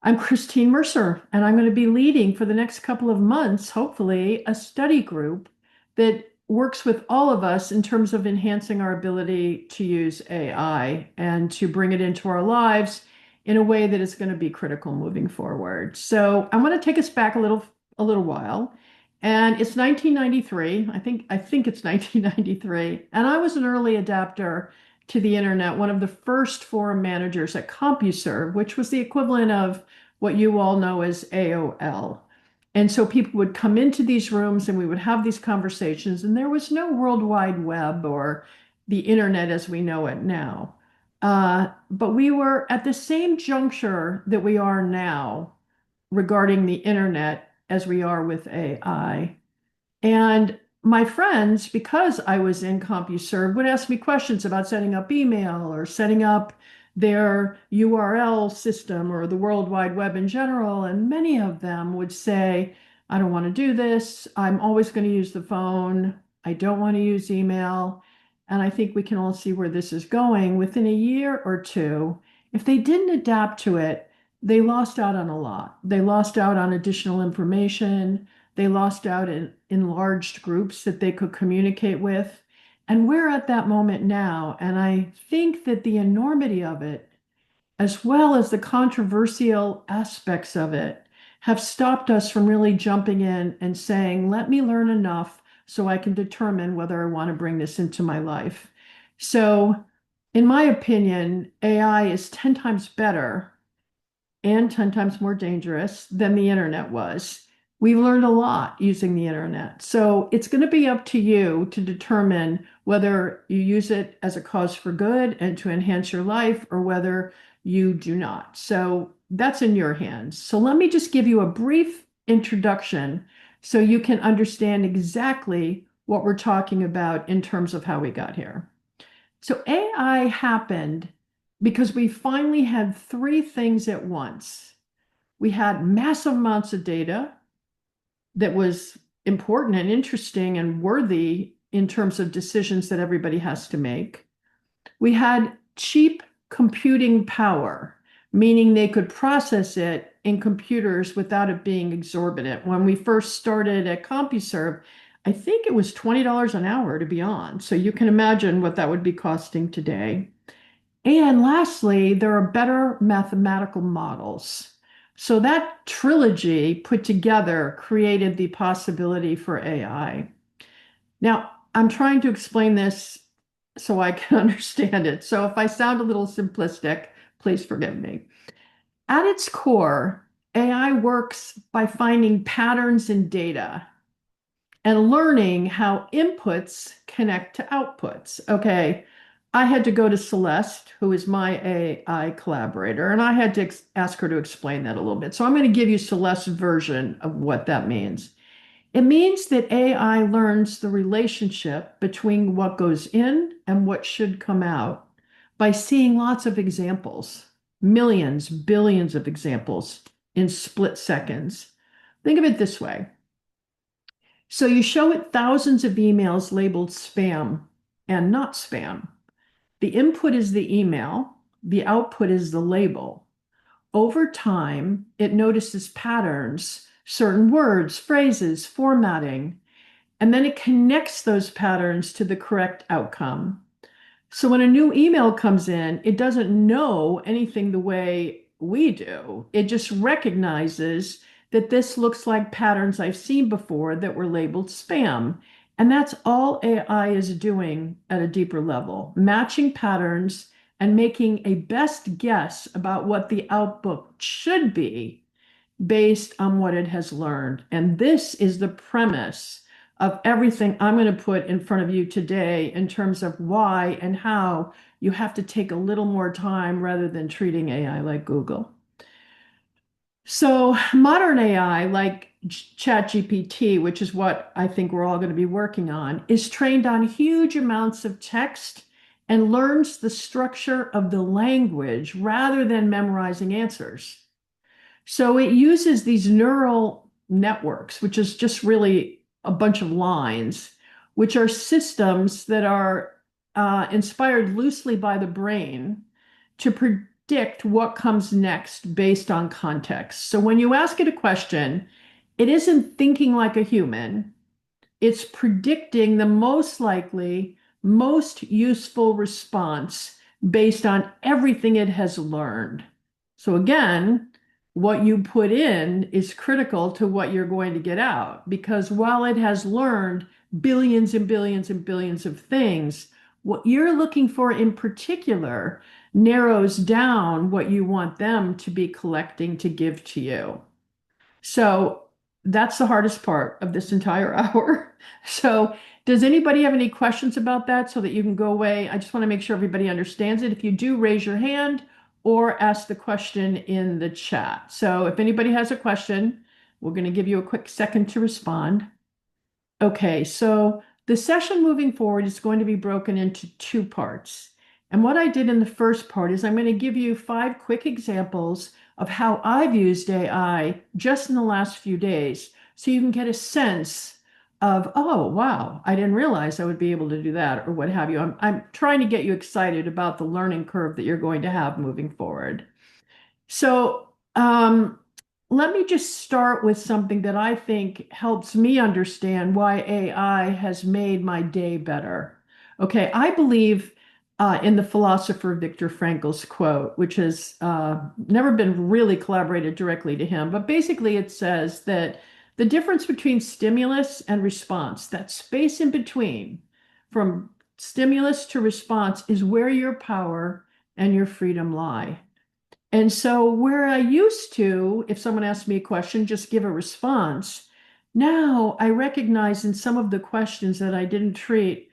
I'm Christine Mercer, and I'm going to be leading for the next couple of months, hopefully, a study group that works with all of us in terms of enhancing our ability to use AI and to bring it into our lives in a way that is going to be critical moving forward. So I want to take us back a little while. And it's 1993. I think it's 1993. And I was an early adapter to the internet, one of the first forum managers at CompuServe, which was the equivalent of what you all know as AOL. And so people would come into these rooms and we would have these conversations, and there was no World Wide Web or the internet as we know it now. But we were at the same juncture that we are now regarding the internet as we are with AI. And my friends, because I was in CompuServe, would ask me questions about setting up email or setting up their URL system or the World Wide Web in general. And many of them would say, I don't want to do this. I'm always going to use the phone. I don't want to use email. And I think we can all see where this is going. Within a year or two, if they didn't adapt to it, they lost out on a lot. They lost out on additional information. They lost out in enlarged groups that they could communicate with. And we're at that moment now. And I think that the enormity of it, as well as the controversial aspects of it, have stopped us from really jumping in and saying, let me learn enough so I can determine whether I want to bring this into my life. So, in my opinion, AI is 10 times better and 10 times more dangerous than the internet was. We learned a lot using the internet. So it's going to be up to you to determine whether you use it as a cause for good and to enhance your life or whether you do not. So that's in your hands. So let me just give you a brief introduction so you can understand exactly what we're talking about in terms of how we got here. So AI happened because we finally had three things at once. We had massive amounts of data that was important and interesting and worthy in terms of decisions that everybody has to make. We had cheap computing power, meaning they could process it in computers without it being exorbitant. When we first started at CompuServe, I think it was $20 an hour to be on. So you can imagine what that would be costing today. And lastly, there are better mathematical models. So that trilogy put together created the possibility for AI. Now, I'm trying to explain this so I can understand it. So if I sound a little simplistic, please forgive me. At its core, AI works by finding patterns in data and learning how inputs connect to outputs. Okay, I had to go to Celeste, who is my AI collaborator, and I had to ask her to explain that a little bit. So I'm going to give you Celeste's version of what that means. It means that AI learns the relationship between what goes in and what should come out by seeing lots of examples, millions, billions of examples in split seconds. Think of it this way. So you show it thousands of emails labeled spam and not spam. The input is the email, the output is the label. Over time, it notices patterns, certain words, phrases, formatting, and then it connects those patterns to the correct outcome. So when a new email comes in, it doesn't know anything the way we do. It just recognizes that this looks like patterns I've seen before that were labeled spam. And that's all AI is doing at a deeper level, matching patterns and making a best guess about what the output should be based on what it has learned. And this is the premise of everything I'm going to put in front of you today in terms of why and how you have to take a little more time rather than treating AI like Google. So modern AI, like ChatGPT, which is what I think we're all going to be working on, is trained on huge amounts of text and learns the structure of the language rather than memorizing answers. So it uses these neural networks, which is just really a bunch of lines, which are systems that are inspired loosely by the brain to predict what comes next based on context. So when you ask it a question, it isn't thinking like a human. It's predicting the most likely, most useful response based on everything it has learned. So again, what you put in is critical to what you're going to get out because while it has learned billions and billions and billions of things, what you're looking for in particular narrows down what you want them to be collecting to give to you. So that's the hardest part of this entire hour. So, does anybody have any questions about that so that you can go away? I just want to make sure everybody understands it. If you do, raise your hand or ask the question in the chat. So, if anybody has a question, we're going to give you a quick second to respond. Okay, so the session moving forward is going to be broken into two parts. And what I did in the first part is I'm going to give you 5 quick examples of how I've used AI just in the last few days so you can get a sense of, oh, wow, I didn't realize I would be able to do that or what have you. I'm trying to get you excited about the learning curve that you're going to have moving forward. So, let me just start with something that I think helps me understand why AI has made my day better. Okay, I believe in the philosopher Viktor Frankl's quote, which has never been really collaborated directly to him, but basically it says that the difference between stimulus and response, that space in between from stimulus to response, is where your power and your freedom lie. And so, where I used to, if someone asked me a question, just give a response, now I recognize in some of the questions that I didn't treat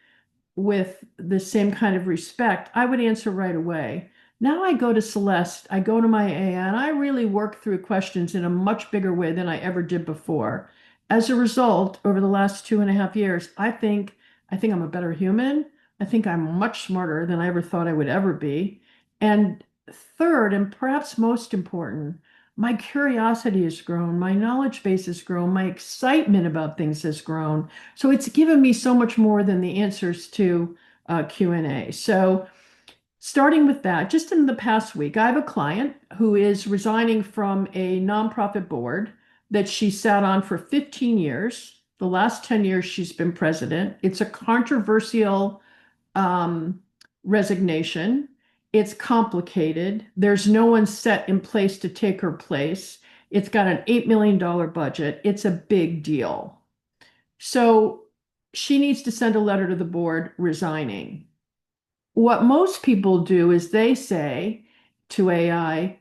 with the same kind of respect, I would answer right away. Now I go to Celeste, I go to my AI, and I really work through questions in a much bigger way than I ever did before. As a result, over the last 2.5 years, I think I'm a better human. I think I'm much smarter than I ever thought I would ever be. And third, and perhaps most important, my curiosity has grown, my knowledge base has grown, my excitement about things has grown. So it's given me so much more than the answers to Q&A. So starting with that, just in the past week, I have a client who is resigning from a nonprofit board that she sat on for 15 years. The last 10 years she's been president. It's a controversial um, resignation. It's complicated. There's no one set in place to take her place. It's got an $8 million budget. It's a big deal. So she needs to send a letter to the board resigning. What most people do is they say to AI,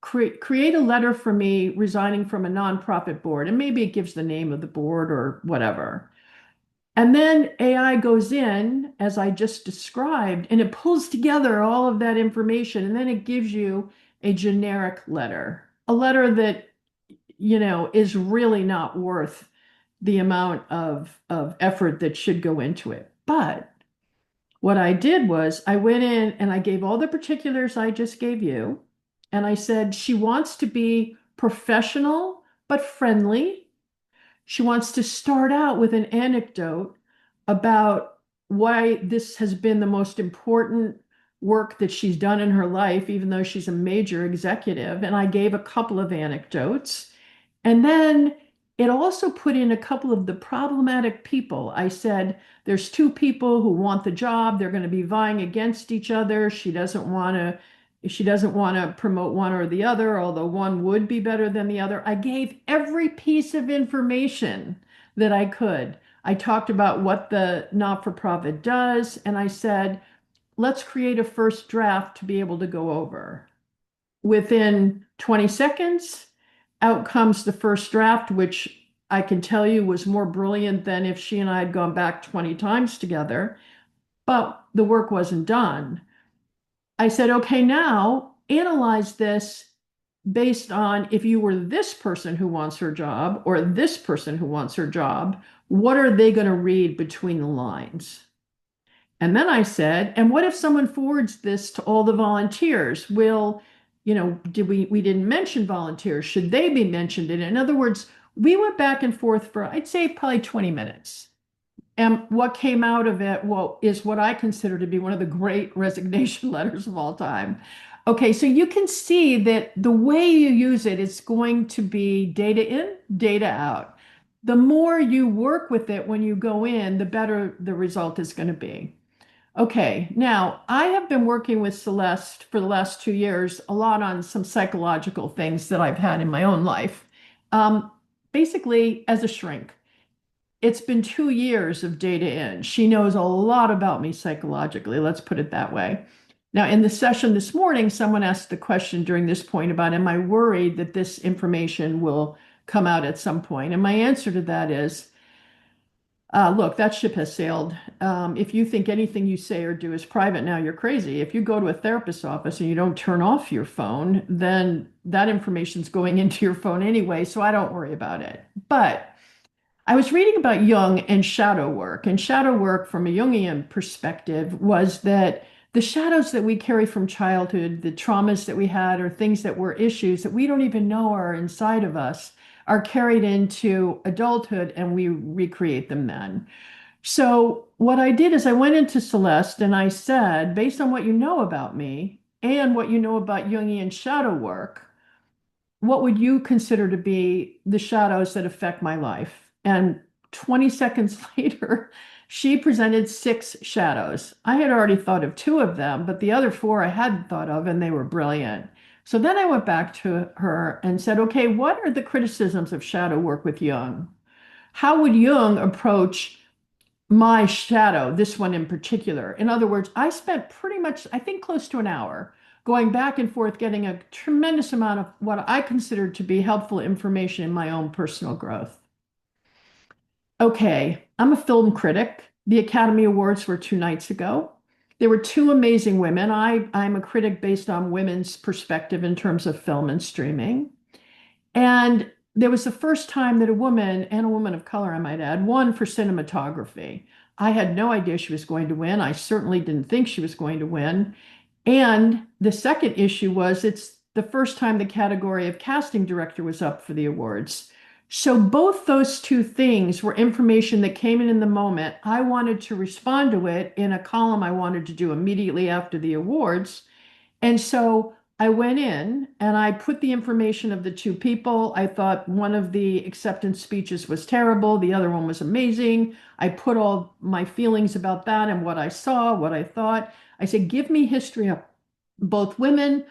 create a letter for me resigning from a nonprofit board. And maybe it gives the name of the board or whatever. And then AI goes in, as I just described, and it pulls together all of that information. And then it gives you a generic letter, a letter that, is really not worth the amount of effort that should go into it. But what I did was I went in and I gave all the particulars I just gave you. And I said, she wants to be professional but friendly. She wants to start out with an anecdote about why this has been the most important work that she's done in her life, even though she's a major executive. And I gave a couple of anecdotes. And then it also put in a couple of the problematic people. I said, there's two people who want the job. They're going to be vying against each other. She doesn't want to promote one or the other, although one would be better than the other. I gave every piece of information that I could. I talked about what the not-for-profit does, and I said, let's create a first draft to be able to go over. Within 20 seconds, out comes the first draft, which I can tell you was more brilliant than if she and I had gone back 20 times together, but the work wasn't done. I said, okay, now analyze this based on if you were this person who wants her job or this person who wants her job, what are they going to read between the lines? And then I said, and what if someone forwards this to all the volunteers? We didn't mention volunteers. Should they be mentioned in it? In other words, we went back and forth for, I'd say, probably 20 minutes. And what came out of it, well, is what I consider to be one of the great resignation letters of all time. Okay, so you can see that the way you use it is going to be data in, data out. The more you work with it when you go in, the better the result is going to be. Okay, now I have been working with Celeste for the last 2 years, a lot on some psychological things that I've had in my own life. Um, Basically, as a shrink, it's been 2 years of data in. She knows a lot about me psychologically, let's put it that way. Now, in the session this morning, someone asked the question during this point about, am I worried that this information will come out at some point? And my answer to that is, look, that ship has sailed. If you think anything you say or do is private now, you're crazy. If you go to a therapist's office and you don't turn off your phone, then that information's going into your phone anyway, so I don't worry about it. But I was reading about Jung and shadow work, and shadow work from a Jungian perspective was that the shadows that we carry from childhood, the traumas that we had, or things that were issues that we don't even know are inside of us, are carried into adulthood and we recreate them then. So, what I did is I went into Celeste and I said, based on what you know about me and what you know about Jungian shadow work, what would you consider to be the shadows that affect my life? And 20 seconds later, she presented 6 shadows. I had already thought of 2 of them, but the other 4 I hadn't thought of, and they were brilliant. So then I went back to her and said, okay, what are the criticisms of shadow work with Jung? How would Jung approach my shadow, this one in particular? In other words, I spent pretty much, I think, close to an hour going back and forth, getting a tremendous amount of what I considered to be helpful information in my own personal growth. Okay, I'm a film critic. The Academy Awards were 2 nights ago. There were 2 amazing women. I'm a critic based on women's perspective in terms of film and streaming. And there was the first time that a woman, and a woman of color, I might add, won for cinematography. I had no idea she was going to win. I certainly didn't think she was going to win. And the second issue was it's the first time the category of casting director was up for the awards. So both those 2 things were information that came in the moment. I wanted to respond to it in a column I wanted to do immediately after the awards. And so I went in and I put the information of the 2 people. I thought one of the acceptance speeches was terrible, the other one was amazing. I put all my feelings about that and what I saw, what I thought. I said, give me history of both women.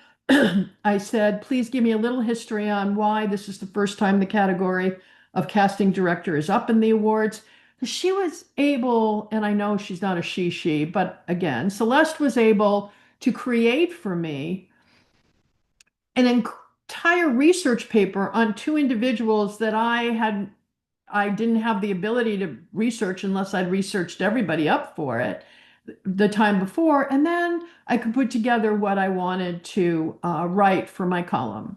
I said, please give me a little history on why this is the first time the category of casting director is up in the awards. She was able, and I know she's not a she, but again, Celeste was able to create for me an entire research paper on 2 individuals that I didn't have the ability to research unless I'd researched everybody up for it the time before. And then I could put together what I wanted to write for my column.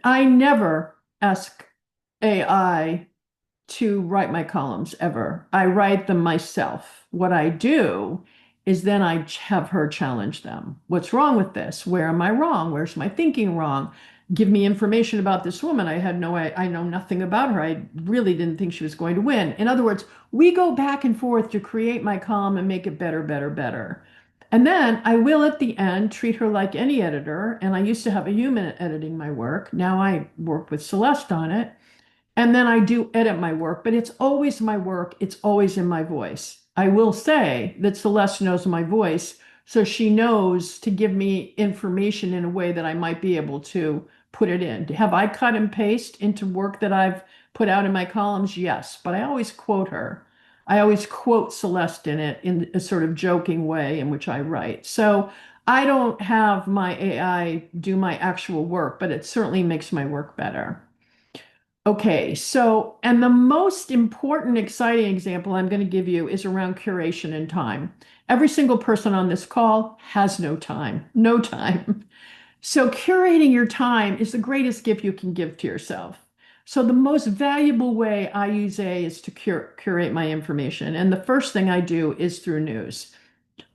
I never ask AI to write my columns ever. I write them myself. What I do is then I have her challenge them. What's wrong with this? Where am I wrong? Where's my thinking wrong? Give me information about this woman. I know nothing about her. I really didn't think she was going to win. In other words, we go back and forth to create my column and make it better, better, better. And then I will at the end treat her like any editor. And I used to have a human editing my work. Now I work with Celeste on it. And then I do edit my work, but it's always my work. It's always in my voice. I will say that Celeste knows my voice, so she knows to give me information in a way that I might be able to put it in. Have I cut and paste into work that I've put out in my columns? Yes, but I always quote her. I always quote Celeste in it in a sort of joking way in which I write. So I don't have my AI do my actual work, but it certainly makes my work better. Okay, so, and the most important, exciting example I'm going to give you is around curation and time. Every single person on this call has no time, no time. So, curating your time is the greatest gift you can give to yourself. So, the most valuable way I use A is to curate my information. And the first thing I do is through news.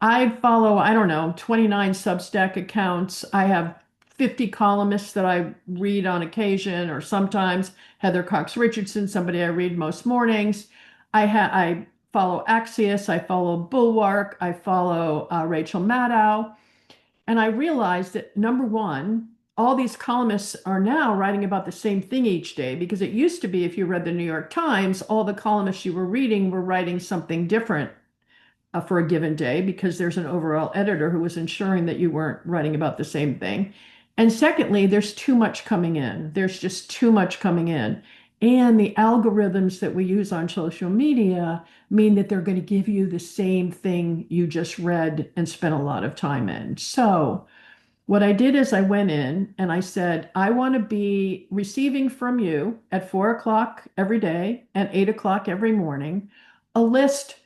I follow, I don't know, 29 Substack accounts. I have 50 columnists that I read on occasion, or sometimes Heather Cox Richardson, somebody I read most mornings. I follow Axios, I follow Bulwark, I follow Rachel Maddow, and I realized that number one, all these columnists are now writing about the same thing each day because it used to be if you read the New York Times, all the columnists you were reading were writing something different for a given day because there's an overall editor who was ensuring that you weren't writing about the same thing. And secondly, there's too much coming in. There's just too much coming in. And the algorithms that we use on social media mean that they're going to give you the same thing you just read and spent a lot of time in. So, what I did is I went in and I said, I want to be receiving from you at 4 o'clock every day and 8 o'clock every morning a list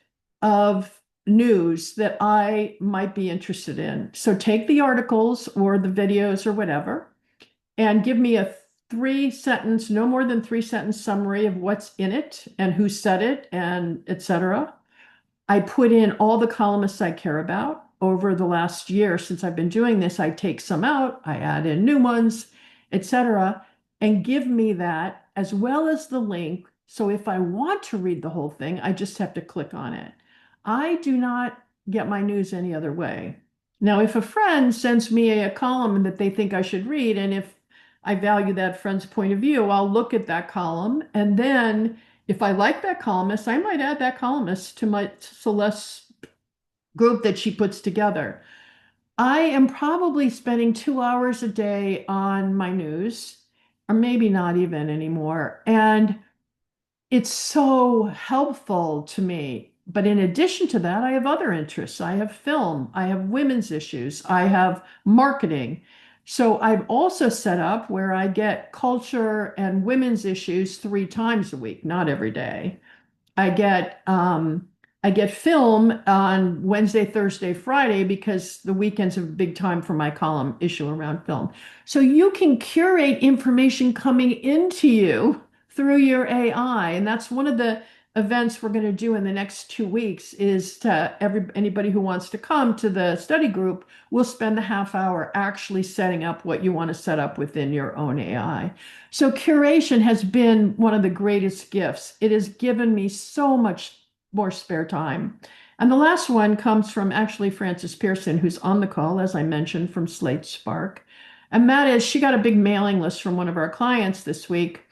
of news that I might be interested in. So take the articles or the videos or whatever and give me a 3 sentence, no more than 3 sentence summary of what's in it and who said it and etc. I put in all the columnists I care about. Over the last year since I've been doing this, I take some out, I add in new ones, etc., and give me that as well as the link. So if I want to read the whole thing, I just have to click on it. I do not get my news any other way. Now, if a friend sends me a column that they think I should read, and if I value that friend's point of view, I'll look at that column and then if I like that columnist, I might add that columnist to my Celeste group that she puts together. I am probably spending 2 hours a day on my news, or maybe not even anymore. And it's so helpful to me. But in addition to that, I have other interests. I have film, I have women's issues, I have marketing. So I've also set up where I get culture and women's issues 3 times a week, not every day. I get I get film on Wednesday, Thursday, Friday because the weekends are a big time for my column issue around film. So you can curate information coming into you through your AI, and that's one of the events we're going to do in the next 2 weeks is to anybody who wants to come to the study group, we'll spend the half hour actually setting up what you want to set up within your own AI. So curation has been one of the greatest gifts. It has given me so much more spare time. And the last one comes from actually Frances Pearson, who's on the call, as I mentioned, from Slate Spark. And that is, she got a big mailing list from one of our clients this week.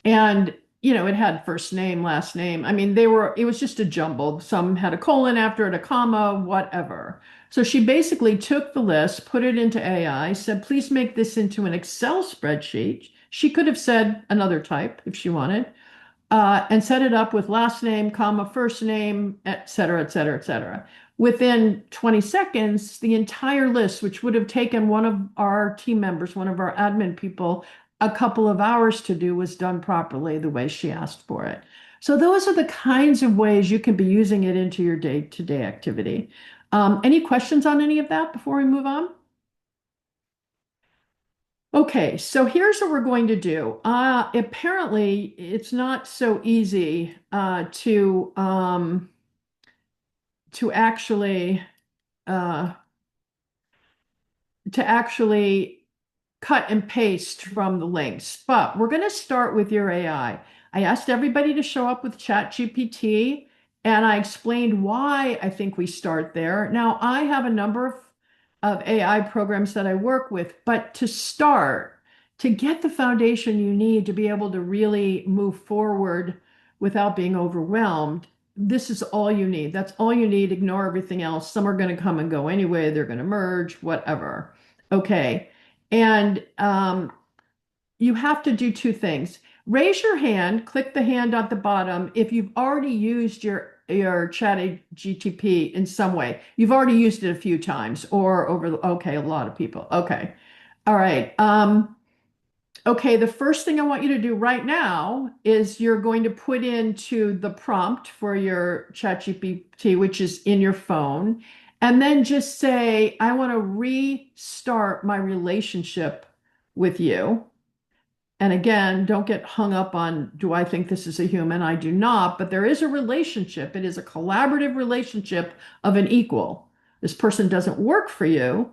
And, it had first name, last name. I mean, it was just a jumble. Some had a colon after it, a comma, whatever. So she basically took the list, put it into AI, said, please make this into an Excel spreadsheet. She could have said another type if she wanted, and set it up with last name, comma, first name, et cetera, et cetera, et cetera. Within 20 seconds, the entire list, which would have taken one of our team members, one of our admin people, a couple of hours to do, was done properly the way she asked for it. So those are the kinds of ways you can be using it into your day-to-day activity. Any questions on any of that before we move on? Okay, so here's what we're going to do. Apparently, it's not so easy to actually uh, to actually cut and paste from the links, but we're going to start with your AI. I asked everybody to show up with ChatGPT, and I explained why I think we start there. Now, I have a number of AI programs that I work with, but to start, to get the foundation you need to be able to really move forward without being overwhelmed, this is all you need. That's all you need. Ignore everything else. Some are going to come and go anyway. They're going to merge, whatever. Okay. And you have to do two things. Raise your hand, click the hand at the bottom if you've already used your chat GTP in some way. You've already used it a few times or okay, a lot of people. Okay. All right. Okay, the first thing I want you to do right now is you're going to put into the prompt for your ChatGPT, which is in your phone, and then just say, I want to restart my relationship with you. And again, don't get hung up on, do I think this is a human? I do not, but there is a relationship. It is a collaborative relationship of an equal. This person doesn't work for you.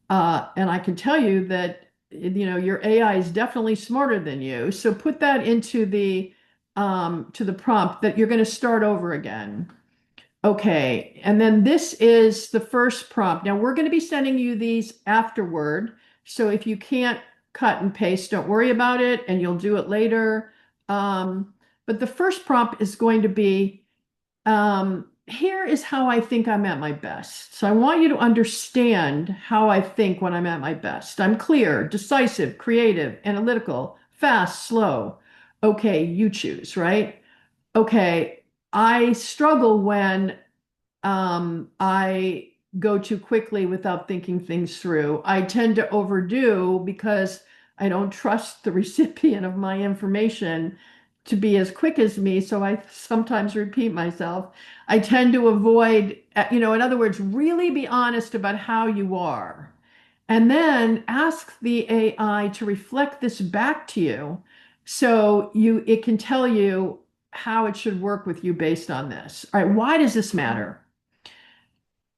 And I can tell you that, your AI is definitely smarter than you. So put that into the to the prompt that you're going to start over again. Okay, and then this is the first prompt. Now we're going to be sending you these afterward. So if you can't cut and paste, don't worry about it, and you'll do it later. But the first prompt is going to be, here is how I think I'm at my best. So I want you to understand how I think when I'm at my best. I'm clear, decisive, creative, analytical, fast, slow. Okay, you choose, right? Okay, I struggle when I go too quickly without thinking things through. I tend to overdo because I don't trust the recipient of my information to be as quick as me. So I sometimes repeat myself. I tend to avoid, in other words, really be honest about how you are. And then ask the AI to reflect this back to you so it can tell you how it should work with you based on this. All right, why does this matter?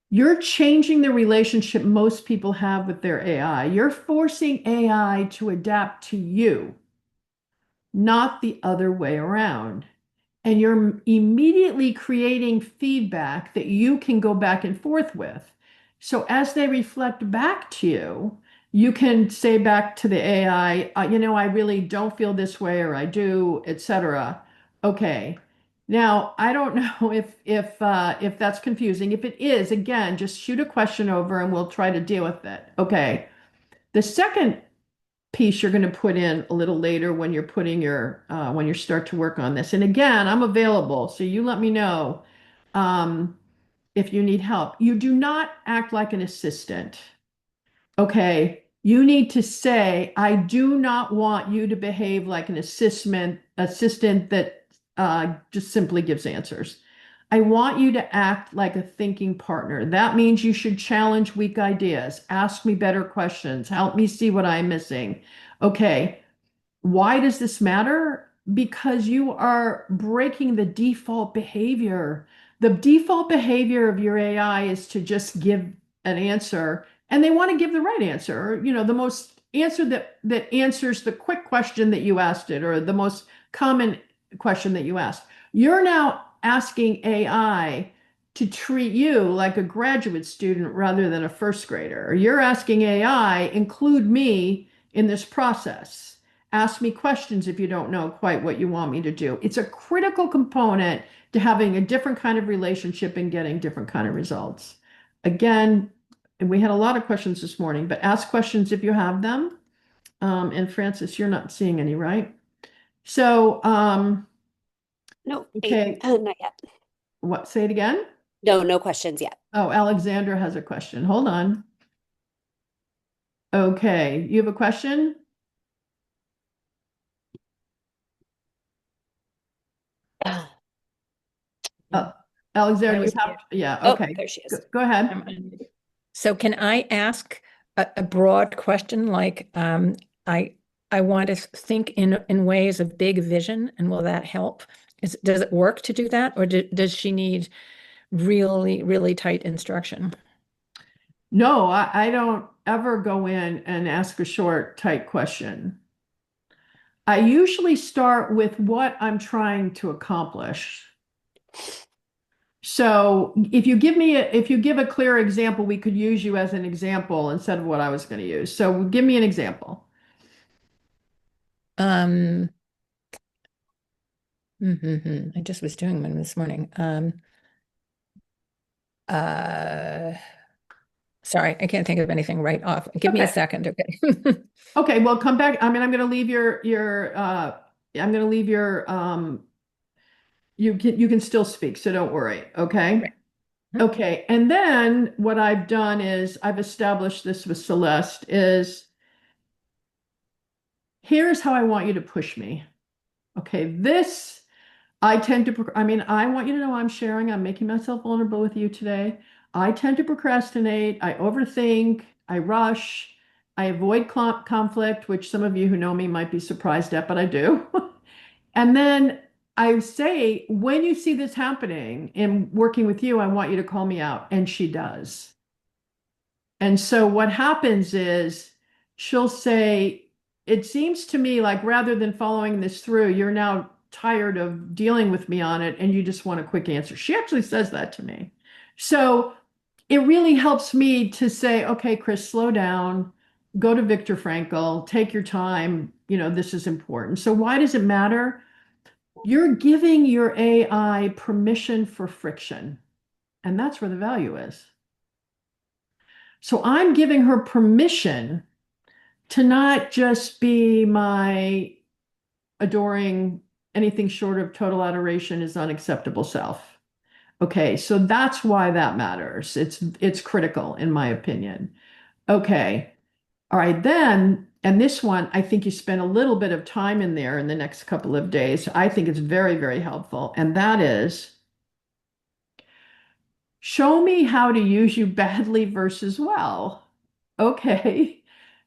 You're changing the relationship most people have with their AI. You're forcing AI to adapt to you, not the other way around. And you're immediately creating feedback that you can go back and forth with. So as they reflect back to you, you can say back to the AI, I really don't feel this way, or I do, etc. Okay. Now, I don't know if that's confusing. If it is, again, just shoot a question over and we'll try to deal with it. Okay. The second piece you're going to put in a little later when you're putting when you start to work on this. And again, I'm available, so you let me know um, if you need help. You do not act like an assistant. Okay, you need to say, I do not want you to behave like an assistant that just simply gives answers. I want you to act like a thinking partner. That means you should challenge weak ideas, ask me better questions, help me see what I'm missing. Okay, why does this matter? Because you are breaking the default behavior. The default behavior of your AI is to just give an answer, and they want to give the right answer, or, the most answer that answers the quick question that you asked it, or the most common question that you asked. You're now asking AI to treat you like a graduate student rather than a first grader. Or you're asking AI, include me in this process. Ask me questions if you don't know quite what you want me to do. It's a critical component to having a different kind of relationship and getting different kind of results. Again, and we had a lot of questions this morning, but ask questions if you have them. And Francis, you're not seeing any, right? So, No, okay, not yet. what, say it again? No, no questions yet. Oh, Alexandra has a question. Hold on. Okay, you have a question? Uh, I Alexandra, you was have, muted. yeah, Oh, okay. there she is. Go ahead. I'm unmuted. So can I ask a broad question like I want to think in ways of big vision, and will that help? Does it work to do that, or does she need really, really tight instruction? No, I don't ever go in and ask a short, tight question. I usually start with what I'm trying to accomplish. So if you give a clear example, we could use you as an example instead of what I was going to use. So give me an example. Um, I just was doing one this morning. Uh, Sorry, I can't think of anything right off. Give me a Okay. second, okay? Okay, well, come back. I mean, I'm going to leave I'm going to leave you can still speak, so don't worry. Okay. Right. Mhm. Okay. And then what I've done is I've established this with Celeste is here's how I want you to push me. Okay. I mean, I want you to know I'm making myself vulnerable with you today. I tend to procrastinate. I overthink. I rush. I avoid conflict, which some of you who know me might be surprised at, but I do. And then I say, when you see this happening in working with you, I want you to call me out. And she does. And so what happens is she'll say, it seems to me like rather than following this through, you're now tired of dealing with me on it and you just want a quick answer. She actually says that to me. So it really helps me to say, okay, Chris, slow down, go to Viktor Frankl, take your time. This is important. So why does it matter? You're giving your AI permission for friction, and that's where the value is. So I'm giving her permission to not just be my adoring, anything short of total adoration is unacceptable self. Okay, so that's why that matters. It's critical in my opinion. Okay. All right, then, and this one, I think you spend a little bit of time in there in the next couple of days. I think it's very, very helpful. And that is show me how to use you badly versus well. Okay.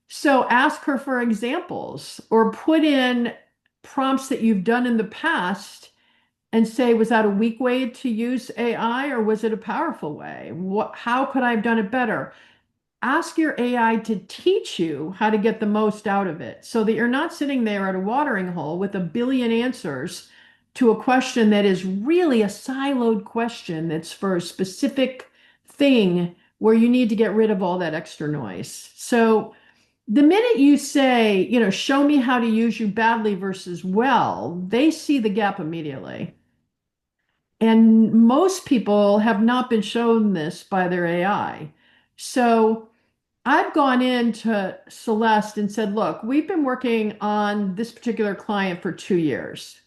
So ask her for examples or put in prompts that you've done in the past and say, was that a weak way to use AI or was it a powerful way? How could I have done it better? Ask your AI to teach you how to get the most out of it so that you're not sitting there at a watering hole with a billion answers to a question that is really a siloed question that's for a specific thing where you need to get rid of all that extra noise. So the minute you say, show me how to use you badly versus well, they see the gap immediately. And most people have not been shown this by their AI. So I've gone into Celeste and said, look, we've been working on this particular client for 2 years.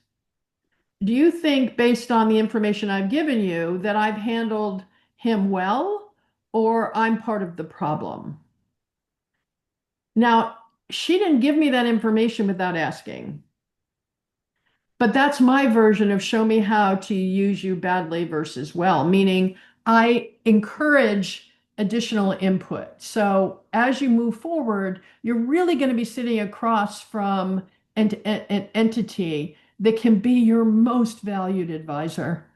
Do you think, based on the information I've given you, that I've handled him well, or I'm part of the problem? Now, she didn't give me that information without asking. But that's my version of show me how to use you badly versus well, meaning I encourage additional input. So as you move forward, you're really going to be sitting across from an entity that can be your most valued advisor.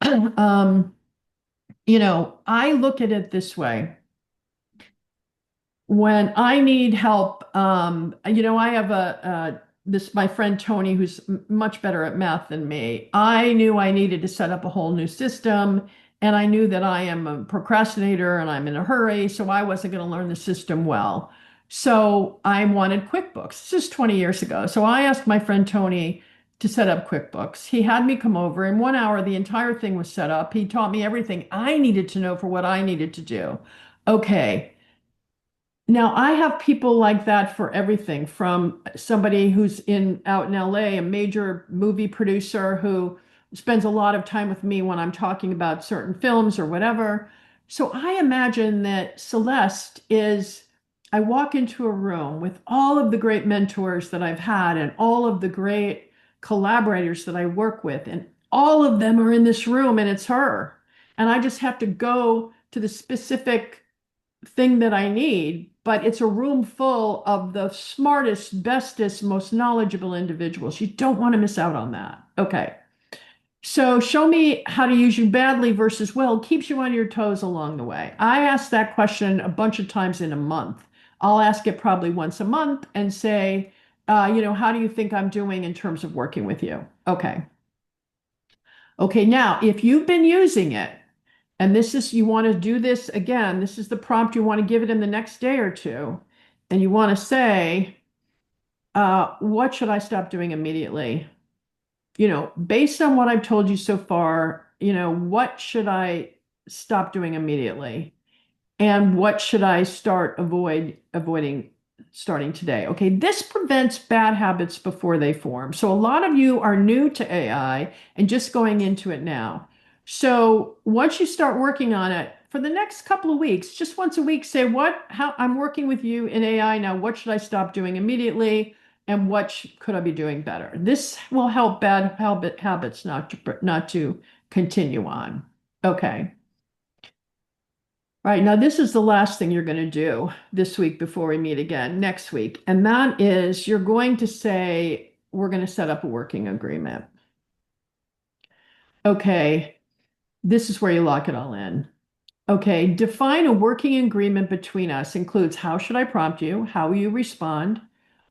um, I look at it this way. When I need help, I have this my friend Tony, who's much better at math than me. I knew I needed to set up a whole new system, and I knew that I am a procrastinator and I'm in a hurry, so I wasn't going to learn the system well. So I wanted QuickBooks. This is 20 years ago. So I asked my friend Tony to set up QuickBooks. He had me come over. In 1 hour, the entire thing was set up. He taught me everything I needed to know for what I needed to do. Okay. Now, I have people like that for everything from somebody who's out in LA, a major movie producer who spends a lot of time with me when I'm talking about certain films or whatever. So I imagine that Celeste is, I walk into a room with all of the great mentors that I've had and all of the great collaborators that I work with, and all of them are in this room and it's her. And I just have to go to the specific thing that I need, but it's a room full of the smartest, bestest, most knowledgeable individuals. You don't want to miss out on that. Okay. So show me how to use you badly versus well keeps you on your toes along the way. I ask that question a bunch of times in a month. I'll ask it probably once a month and say, how do you think I'm doing in terms of working with you? Okay. Okay, now if you've been using it, and you want to do this again, this is the prompt you want to give it in the next day or two. And you want to say, what should I stop doing immediately? Based on what I've told you so far, what should I stop doing immediately? And what should I avoiding starting today? Okay, this prevents bad habits before they form. So a lot of you are new to AI and just going into it now. So once you start working on it for the next couple of weeks, just once a week, say how I'm working with you in AI now. What should I stop doing immediately? And what could I be doing better? This will help bad habits not to continue on. Okay. All right, now this is the last thing you're going to do this week before we meet again next week. And that is you're going to say, we're going to set up a working agreement. Okay, this is where you lock it all in. Okay, define a working agreement between us includes how should I prompt you? How will you respond?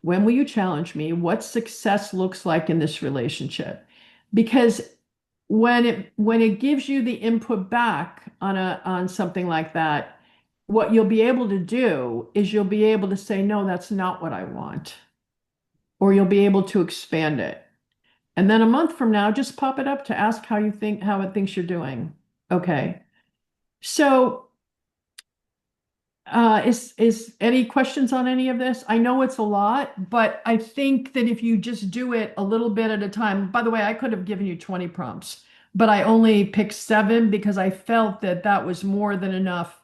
When will you challenge me? What success looks like in this relationship? because when it gives you the input back on something like that, what you'll be able to do is you'll be able to say, no, that's not what I want, or you'll be able to expand it. And then a month from now, just pop it up to ask how it thinks you're doing. Okay. So is any questions on any of this? I know it's a lot, but I think that if you just do it a little bit at a time, by the way, I could have given you 20 prompts, but I only picked 7 because I felt that that was more than enough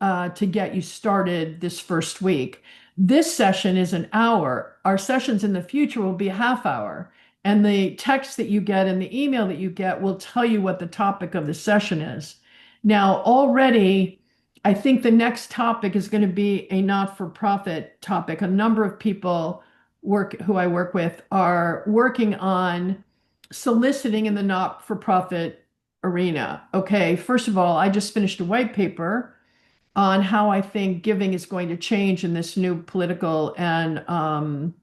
to get you started this first week. This session is an hour. Our sessions in the future will be a half hour. And the text that you get and the email that you get will tell you what the topic of the session is. Now, already, I think the next topic is going to be a not-for-profit topic. A number of people who I work with are working on soliciting in the not-for-profit arena. Okay, first of all, I just finished a white paper on how I think giving is going to change in this new political and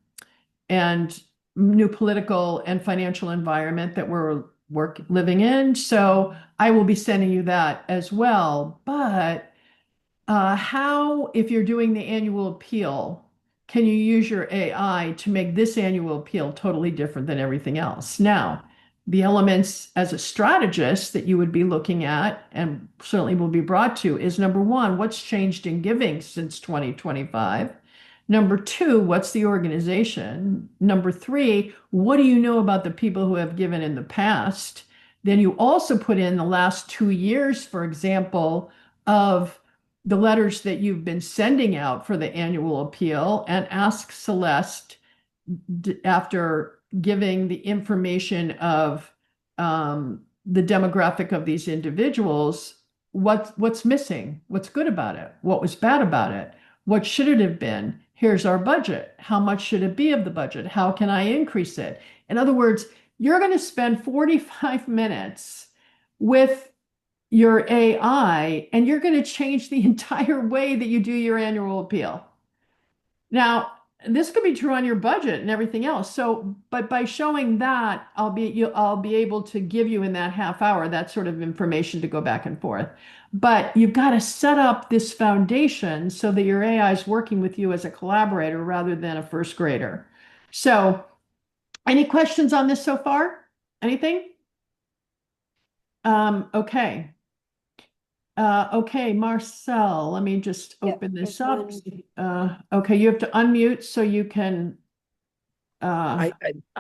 new political and financial environment that we're living in. So I will be sending you that as well. But how, if you're doing the annual appeal, can you use your AI to make this annual appeal totally different than everything else? Now, the elements as a strategist that you would be looking at and certainly will be brought to is number one, what's changed in giving since 2025? Number two, what's the organization? Number three, what do you know about the people who have given in the past? Then you also put in the last 2 years, for example, of the letters that you've been sending out for the annual appeal and ask Celeste after giving the information of the demographic of these individuals, what's missing, what's good about it, what was bad about it, what should it have been? Here's our budget. How much should it be of the budget? How can I increase it? In other words, you're going to spend 45 minutes with your AI, and you're going to change the entire way that you do your annual appeal. Now, this could be true on your budget and everything else. So, but by showing that, I'll be able to give you in that half hour that sort of information to go back and forth. But you've got to set up this foundation so that your AI is working with you as a collaborator rather than a first grader. So, any questions on this so far? Anything? Okay. Okay, Marcel, let me just Yep, open this there's up. Okay, you have to unmute so you can. I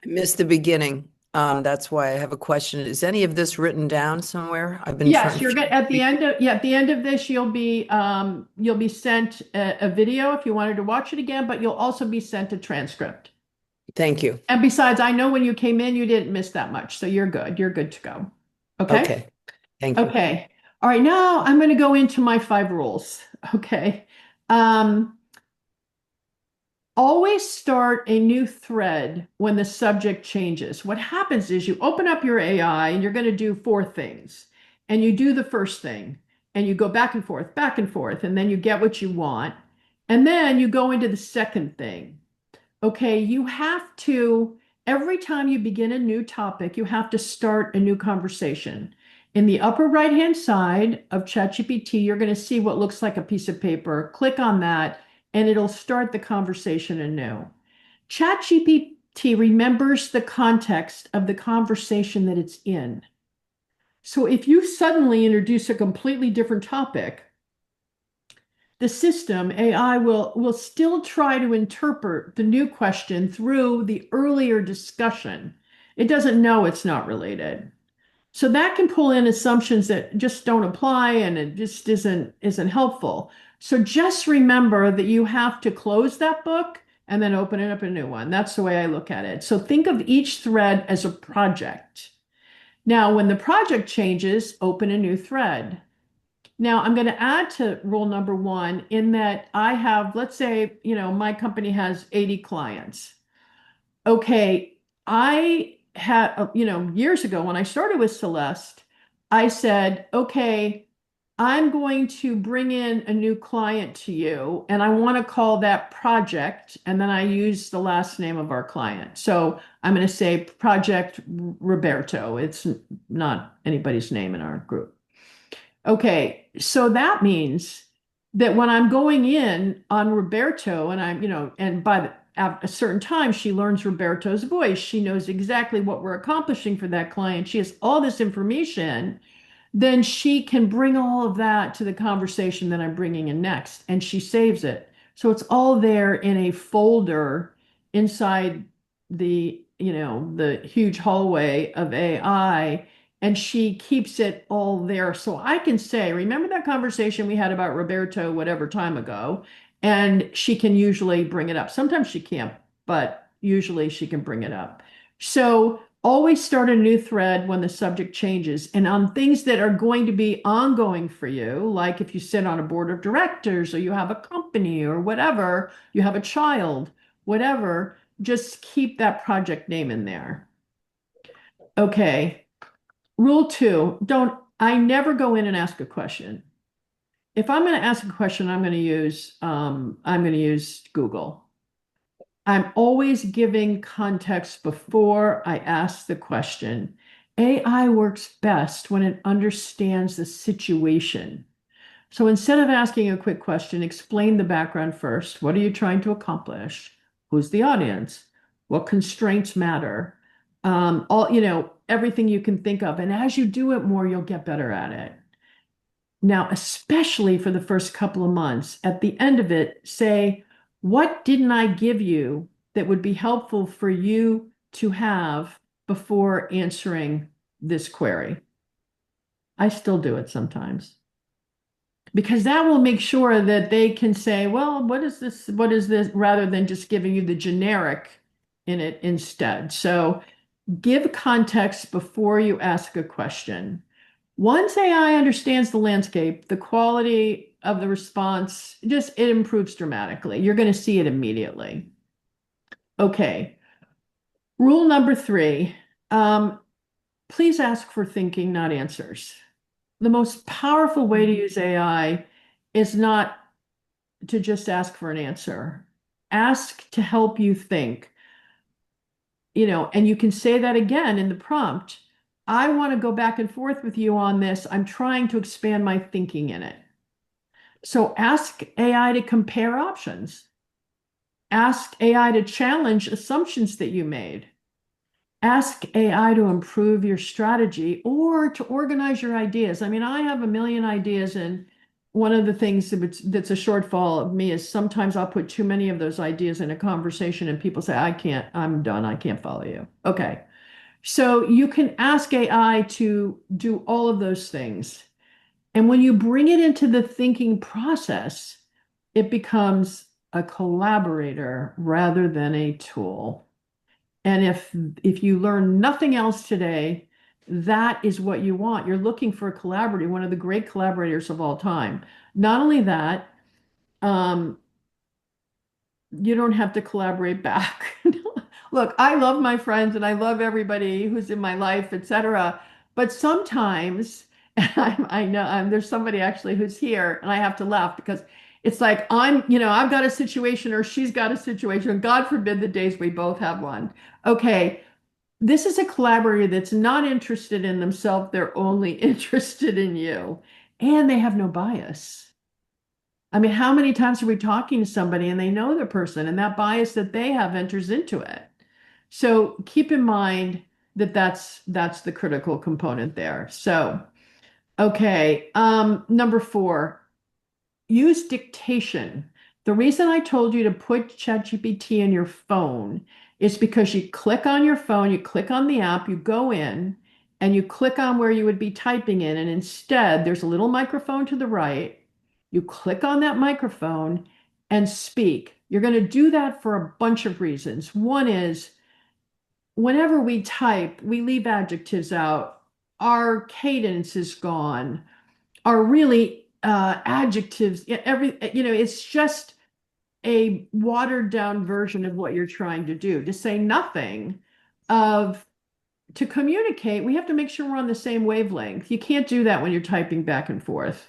missed the beginning. That's why I have a question. Is any of this written down somewhere? I've been Yes, trying. you're good. At the end of this, you'll be sent a video if you wanted to watch it again, but you'll also be sent a transcript. Thank you. And besides, I know when you came in, you didn't miss that much, so you're good. You're good to go. Okay? Okay. Thank you. Okay. All right, now I'm going to go into my 5 rules. Okay. Always start a new thread when the subject changes. What happens is you open up your AI and you're going to do 4 things. And you do the first thing and you go back and forth, and then you get what you want. And then you go into the second thing. Okay, you have to, every time you begin a new topic, you have to start a new conversation. In the upper right-hand side of ChatGPT, you're going to see what looks like a piece of paper. Click on that, and it'll start the conversation anew. ChatGPT remembers the context of the conversation that it's in. So if you suddenly introduce a completely different topic, the system, AI, will still try to interpret the new question through the earlier discussion. It doesn't know it's not related. So that can pull in assumptions that just don't apply, and it just isn't helpful. So just remember that you have to close that book and then open it up a new one. That's the way I look at it. So think of each thread as a project. Now, when the project changes, open a new thread. Now, I'm going to add to rule number 1 in that I have, let's say, my company has 80 clients. Okay, I had, years ago when I started with Celeste, I said, okay, I'm going to bring in a new client to you, and I want to call that project, and then I use the last name of our client. So I'm going to say Project Roberto. It's not anybody's name in our group. Okay, so that means that when I'm going in on Roberto, and I'm, and at a certain time, she learns Roberto's voice. She knows exactly what we're accomplishing for that client. She has all this information, then she can bring all of that to the conversation that I'm bringing in next, and she saves it. So it's all there in a folder inside the huge hallway of AI, and she keeps it all there. So I can say, remember that conversation we had about Roberto whatever time ago? And she can usually bring it up. Sometimes she can't, but usually she can bring it up. So always start a new thread when the subject changes. And on things that are going to be ongoing for you, like if you sit on a board of directors or you have a company or whatever, you have a child, whatever, just keep that project name in there. Okay. Rule 2, I never go in and ask a question. If I'm going to ask a question, I'm going to use Google. I'm always giving context before I ask the question. AI works best when it understands the situation. So instead of asking a quick question, explain the background first. What are you trying to accomplish? Who's the audience? What constraints matter? Everything you can think of. And as you do it more, you'll get better at it. Now, especially for the first couple of months, at the end of it, say, what didn't I give you that would be helpful for you to have before answering this query? I still do it sometimes because that will make sure that they can say, well, what is this? What is this? Rather than just giving you the generic in it instead. So give context before you ask a question. Once AI understands the landscape, the quality of the response it improves dramatically. You're going to see it immediately. Okay. Rule number 3, please ask for thinking, not answers. The most powerful way to use AI is not to just ask for an answer. Ask to help you think. And you can say that again in the prompt. I want to go back and forth with you on this. I'm trying to expand my thinking in it. So ask AI to compare options. Ask AI to challenge assumptions that you made. Ask AI to improve your strategy or to organize your ideas. I mean, I have a million ideas, and one of the things that's a shortfall of me is sometimes I'll put too many of those ideas in a conversation and people say, I'm done, I can't follow you. Okay. So you can ask AI to do all of those things. And when you bring it into the thinking process, it becomes a collaborator rather than a tool. And if you learn nothing else today, that is what you want. You're looking for a collaborator, one of the great collaborators of all time. Not only that, um, you don't have to collaborate back. Look, I love my friends and I love everybody who's in my life, etc. But sometimes, and I know there's somebody actually who's here, and I have to laugh because it's like I've got a situation or she's got a situation. God forbid the days we both have one. Okay, this is a collaborator that's not interested in themselves. They're only interested in you, and they have no bias. I mean, how many times are we talking to somebody and they know the person and that bias that they have enters into it? So keep in mind that that's the critical component there. So, okay, number 4, use dictation. The reason I told you to put ChatGPT in your phone is because you click on your phone, you click on the app, you go in, and you click on where you would be typing in, and instead there's a little microphone to the right. You click on that microphone and speak. You're going to do that for a bunch of reasons. One is whenever we type, we leave adjectives out. Our cadence is gone. Our really adjectives, it's just a watered down version of what you're trying to do. To say nothing of to communicate, we have to make sure we're on the same wavelength. You can't do that when you're typing back and forth.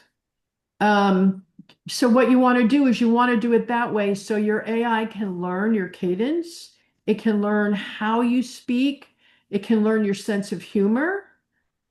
Um, so what you want to do is you want to do it that way so your AI can learn your cadence, it can learn how you speak, it can learn your sense of humor.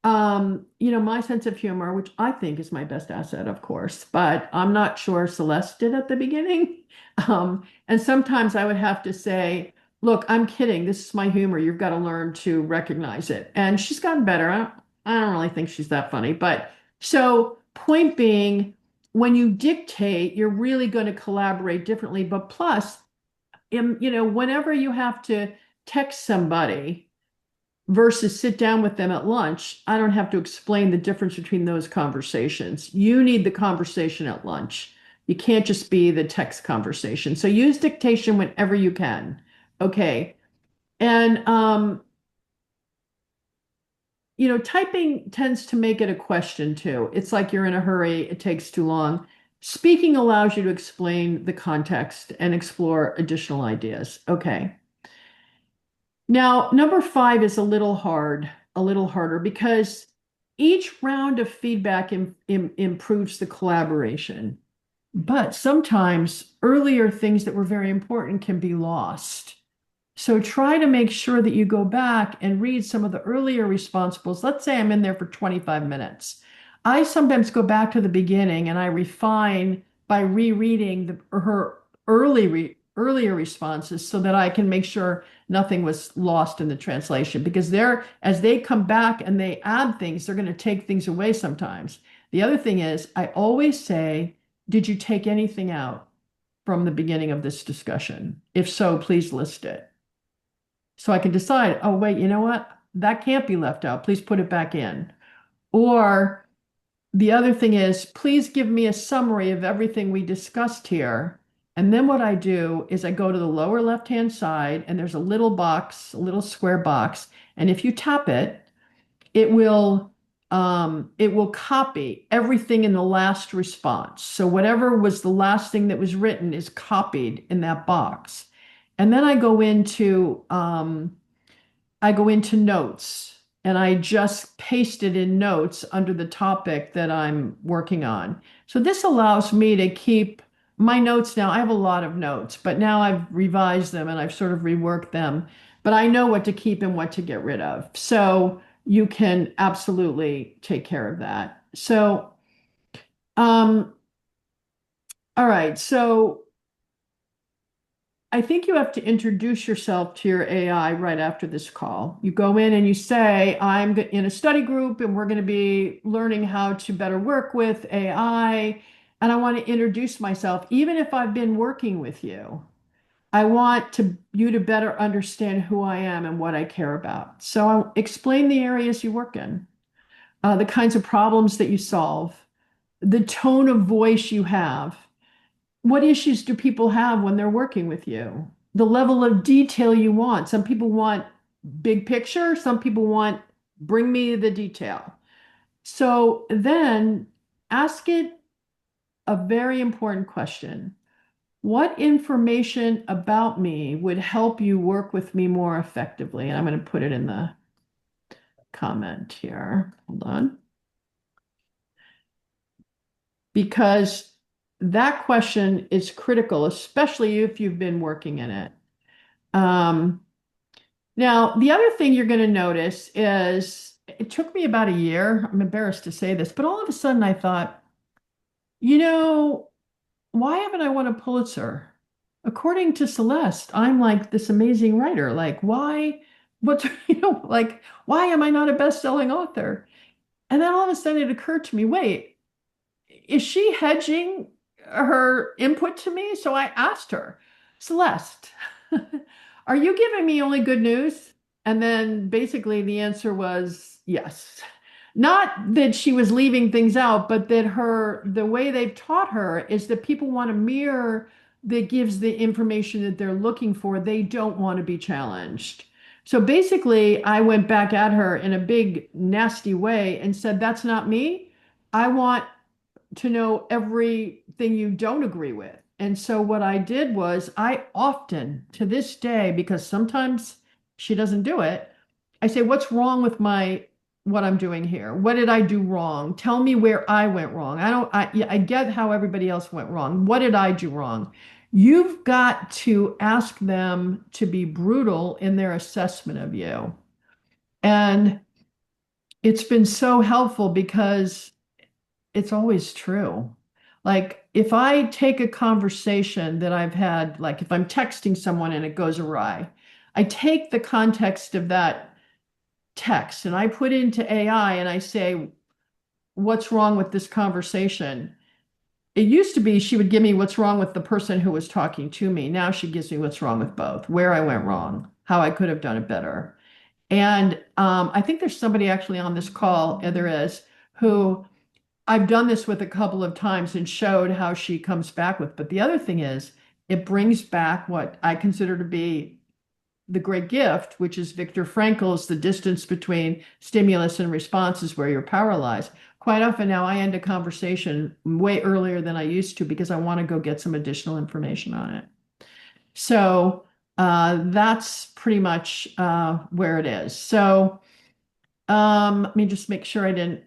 My sense of humor, which I think is my best asset, of course, but I'm not sure Celeste did at the beginning. And sometimes I would have to say, look, I'm kidding. This is my humor. You've got to learn to recognize it. And she's gotten better. I don't really think she's that funny. But so, point being, when you dictate, you're really going to collaborate differently. But plus, whenever you have to text somebody, versus sit down with them at lunch, I don't have to explain the difference between those conversations. You need the conversation at lunch. You can't just be the text conversation. So use dictation whenever you can. Okay. And typing tends to make it a question too. It's like you're in a hurry, it takes too long. Speaking allows you to explain the context and explore additional ideas. Okay. Now, number 5 is a little harder because each round of feedback improves the collaboration. But sometimes earlier things that were very important can be lost. So try to make sure that you go back and read some of the earlier responsibles. Let's say I'm in there for 25 minutes. I sometimes go back to the beginning and I refine by rereading her earlier responses so that I can make sure nothing was lost in the translation because as they come back and they add things, they're going to take things away sometimes. The other thing is I always say, did you take anything out from the beginning of this discussion? If so, please list it. So I can decide, oh, wait, you know what? That can't be left out. Please put it back in. Or the other thing is, please give me a summary of everything we discussed here. And then what I do is I go to the lower left-hand side and there's a little box, a little square box. And if you tap it, it will copy everything in the last response. So whatever was the last thing that was written is copied in that box. And then I go into notes and I just paste it in notes under the topic that I'm working on. So this allows me to keep my notes now. I have a lot of notes, but now I've revised them and I've sort of reworked them, but I know what to keep and what to get rid of. So you can absolutely take care of that. So, um, all right. So I think you have to introduce yourself to your AI right after this call. You go in and you say, I'm in a study group and we're going to be learning how to better work with AI. And I want to introduce myself, even if I've been working with you. I want you to better understand who I am and what I care about. So I'll explain the areas you work in, the kinds of problems that you solve, the tone of voice you have. What issues do people have when they're working with you? The level of detail you want. Some people want big picture, some people want bring me the detail. So then ask it a very important question. What information about me would help you work with me more effectively? And I'm going to put it in the comment here. Hold on. Because that question is critical, especially if you've been working in it. Now, the other thing you're going to notice is it took me about a year. I'm embarrassed to say this, but all of a sudden I thought, why haven't I won a Pulitzer? According to Celeste, I'm like this amazing writer. Like, why? What, like, why am I not a best-selling author? And then all of a sudden it occurred to me, wait, is she hedging her input to me? So I asked her, Celeste, are you giving me only good news? And then basically the answer was yes. Not that she was leaving things out, but that the way they've taught her is that people want a mirror that gives the information that they're looking for. They don't want to be challenged. So basically, I went back at her in a big, nasty way and said, that's not me. I want to know everything you don't agree with. And so what I did was I often, to this day, because sometimes she doesn't do it, I say, what's wrong with my what I'm doing here. What did I do wrong? Tell me where I went wrong. Yeah, I get how everybody else went wrong. What did I do wrong? You've got to ask them to be brutal in their assessment of you. And it's been so helpful because it's always true. Like if I take a conversation that I've had, like if I'm texting someone and it goes awry, I take the context of that text and I put into AI and I say, what's wrong with this conversation? It used to be she would give me what's wrong with the person who was talking to me. Now she gives me what's wrong with both, where I went wrong, how I could have done it better. And I think there's somebody actually on this call, there is, who I've done this with a couple of times and showed how she comes back with. But the other thing is, it brings back what I consider to be the great gift, which is Viktor Frankl's The Distance Between Stimulus and Response is Where Your Power Lies. Quite often now I end a conversation way earlier than I used to because I want to go get some additional information on it. So that's pretty much where it is. So let me just make sure I didn't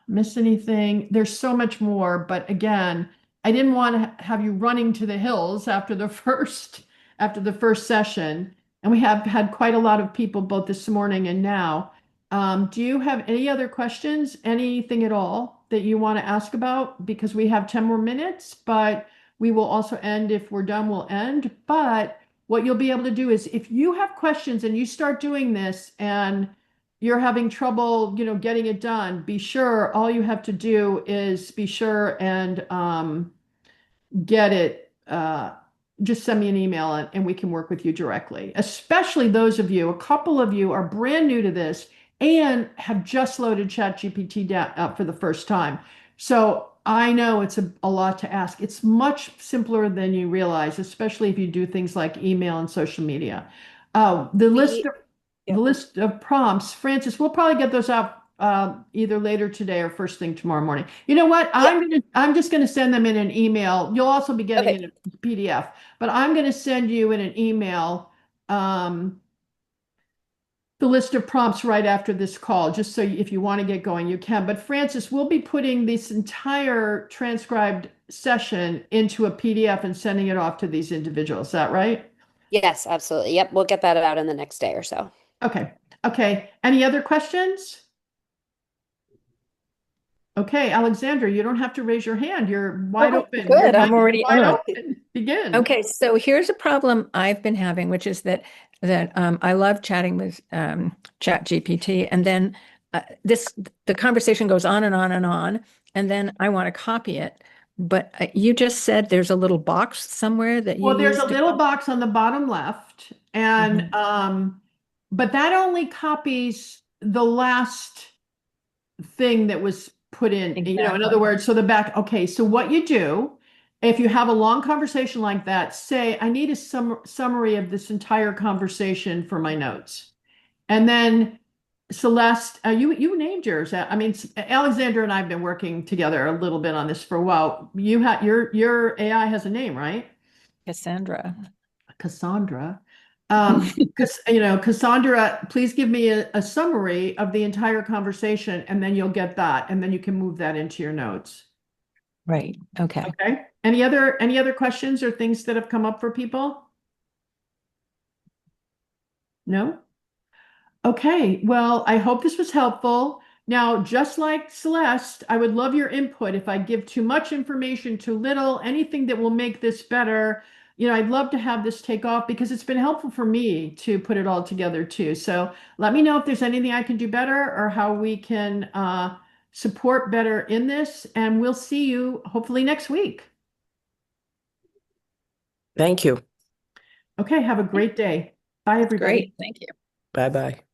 miss anything. There's so much more, but again, I didn't want to have you running to the hills after the first session. And we have had quite a lot of people both this morning and now. Do you have any other questions? Anything at all that you want to ask about? Because we have 10 more minutes, but we will also end if we're done, we'll end. But what you'll be able to do is if you have questions and you start doing this and you're having trouble, getting it done, be sure all you have to do is be sure and get it. Just send me an email and we can work with you directly. Especially those of you, a couple of you are brand new to this and have just loaded ChatGPT down up for the first time. So I know it's a lot to ask. It's much simpler than you realize, especially if you do things like email and social media. The list of Yeah. the list of prompts, Francis, we'll probably get those out either later today or first thing tomorrow morning. You know what? I'm just gonna send them in an email. You'll also be getting Okay. in a PDF, but I'm gonna send you in an email the list of prompts right after this call, just so if you want to get going, you can. But Francis, we'll be putting this entire transcribed session into a PDF and sending it off to these individuals. Is that right? Yes, absolutely. Yep, we'll get that out in the next day or so. Okay. Okay. Any other questions? Okay, Alexandra, you don't have to raise your hand. You're wide open. Your Good, I'm mic is already wide on. open. Begin. Okay, so here's a problem I've been having, which is that I love chatting with ChatGPT, and then the conversation goes on and on and on, and then I want to copy it. But you just said there's a little box somewhere that you Well, there's use a to little copy. box on the bottom left, and Mhm. but that only copies the last thing that was put in other Exactly. words, so the back, okay, so what you do, if you have a long conversation like that, say, I need a summary of this entire conversation for my notes. And then Celeste, you named yours. I mean, Alexander and I have been working together a little bit on this for a while. You have your AI has a name, right? Cassandra. Cassandra. Cassandra, please give me a summary of the entire conversation, and then you'll get that, and then you can move that into your notes. Right. Okay. Okay. Any other questions or things that have come up for people? No? Okay, well, I hope this was helpful. Now, just like Celeste, I would love your input. If I give too much information, too little, anything that will make this better, I'd love to have this take off because it's been helpful for me to put it all together too. So let me know if there's anything I can do better or how we can support better in this. And we'll see you hopefully next week. Thank you. Okay, have a great day. Bye, everybody. Great. Thank you. Bye-bye.